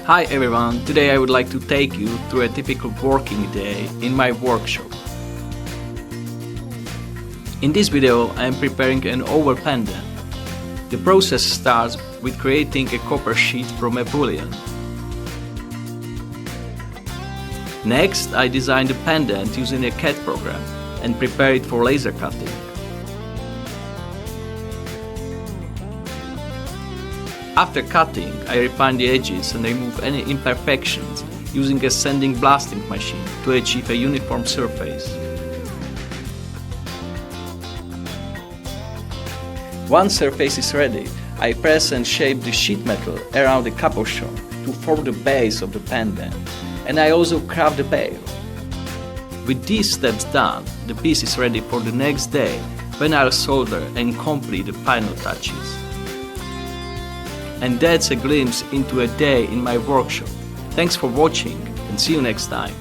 Hi everyone, today I would like to take you through a typical working day in my workshop. In this video I am preparing an oval pendant. The process starts with creating a copper sheet from a bullion. Next I design the pendant using a CAD program and prepare it for laser cutting. After cutting, I refine the edges and remove any imperfections using a sanding blasting machine to achieve a uniform surface. Once surface is ready, I press and shape the sheet metal around the cabochon to form the base of the pendant, and I also craft the bail. With these steps done, the piece is ready for the next day when I'll solder and complete the final touches. And that's a glimpse into a day in my workshop. Thanks for watching and see you next time.